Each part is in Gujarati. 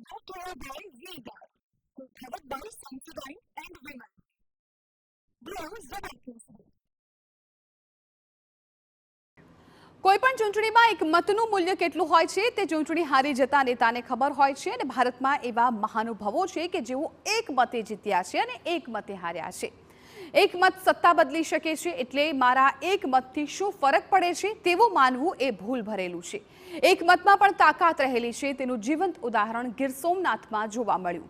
Brought by Vega, covered by Sensodyne and Women. Blue Zebra. કોઈપણ ચૂંટણીમાં એક મતનું મૂલ્ય કેટલું હોય છે તે ચૂંટણી હારી જતા નેતાને ખબર હોય છે અને ભારતમાં એવા મહાનુભાવો છે કે જેઓ એક મતે જીત્યા છે અને એક મતે હાર્યા છે. એક મત સત્તા બદલી શકે છે એટલે મારા એક મતથી શું ફરક પડે છે તેવું માનવું એ ભૂલ ભરેલું છે. એક મતમાં પણ તાકાત રહેલી છે તેનું જીવંત ઉદાહરણ ગીર સોમનાથમાં જોવા મળ્યું.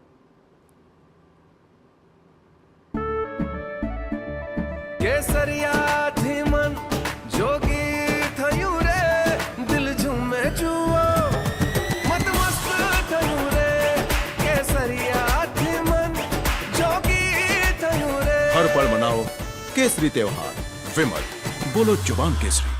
કેસરિયાથી મન જોગી થયું રે, દિલ ઝૂમે જુઓ મત મસ્ત થયું રે. કેસરિયાથી મન જોગી થયું રે. હર પળ મનાવો કેસરી त्योहार. વિમલ, બોલો જુબાન કેસરી.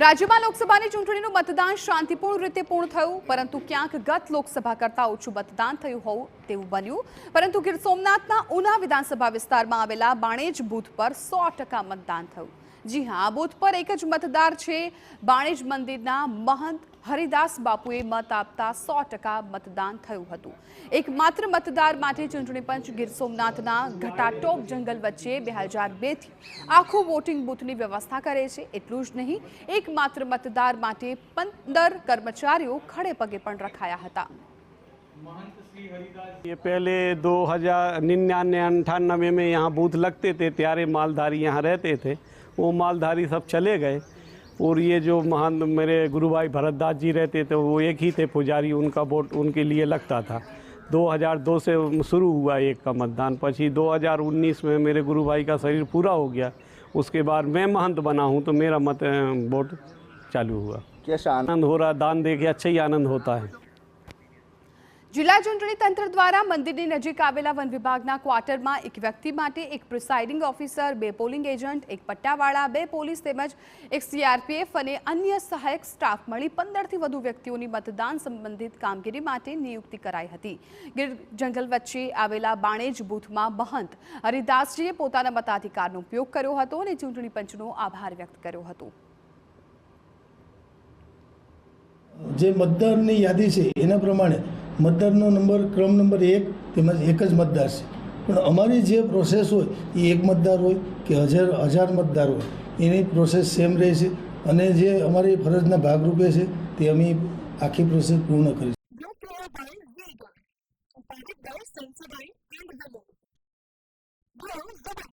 રાજ્યમાં લોકસભાની ચૂંટણીનું મતદાન શાંતિપૂર્ણ રીતે પૂર્ણ થયું, પરંતુ ક્યાંક ગત લોકસભા કરતાં ઓછું મતદાન થયું હોવું તેવું બન્યું. પરંતુ ગીર સોમનાથના ઉના વિધાનસભા વિસ્તારમાં આવેલા બાણેજ બૂથ પર 100% મતદાન થયું. જી હા, આ બૂથ પર એક જ મતદાર છે. બાણેજ મંદિરના મહંત હરિદાસ બાપુએ મત આપતા 100% મતદાન થયું હતું. એકમાત્ર મતદાર માટે ચૂંટણી પંચ ગીર સોમનાથના ઘટાટોપ જંગલ વચ્ચે 2002થી આખું વોટિંગ બૂથની વ્યવસ્થા કરે છે. એટલું જ નહીં, એકમાત્ર મતદાર માટે 15 કર્મચારીઓ ખડે પગે પણ રખાયા હતા. ये पहले 2099 में यहाँ बूथ लगते थे, ત્યારે मालधारी यहाँ रहते थे. वो मालधारी सब चले गए और ये जो महान मेरे गुरु भाई भरतदास जी रहते थे वो एक ही थे पुजारी, उनका वोट उनके लिए लगता था. 2002 से शुरू हुआ एक का मतदान. પછી 2019 में मेरे गुरु भाई का शरीर पूरा हो गया, उसके बाद मैं महंत बना हूँ तो मेरा मत वोट चालू हुआ. कैसा आनंद हो रहा, दान दे के अच्छा ही आनंद होता है. જિલ્લા ચૂંટણી તંત્ર દ્વારા મંદિરની નજીક આવેલા વન વિભાગના ક્વાર્ટરમાં એક વ્યક્તિ માટે એક પ્રિસાઇડિંગ ઓફિસર, 2 પોલિંગ એજન્ટ, એક પટ્ટાવાળા, 2 પોલીસ તેમજ એક સીઆરપીએફ અને અન્ય સહાયક સ્ટાફ મળી 15થી વધુ વ્યક્તિઓની મતદાન સંબંધિત કામગીરી માટે નિયુક્તિ કરાઈ હતી. ગીર જંગલ વચ્ચે આવેલા બાણેજ બૂથમાં મહંત હરિદાસજીએ પોતાના મતાધિકારનો ઉપયોગ કર્યો હતો અને ચૂંટણી પંચનો આભાર વ્યક્ત કર્યો હતો. જે મતદારની યાદી છે એના પ્રમાણે મતદારનો નંબર ક્રમ નંબર 1 તેમજ એક જ મતદાર છે. પણ અમારી જે પ્રોસેસ હોય એ એક મતદાર હોય કે હજાર મતદાર હોય એની પ્રોસેસ સેમ રહે છે અને જે અમારી ફરજના ભાગરૂપે છે તે અમે આખી પ્રોસેસ પૂર્ણ કરી છે. Brought by Vega, covered by Sensodyne and Women. Blue Zebra.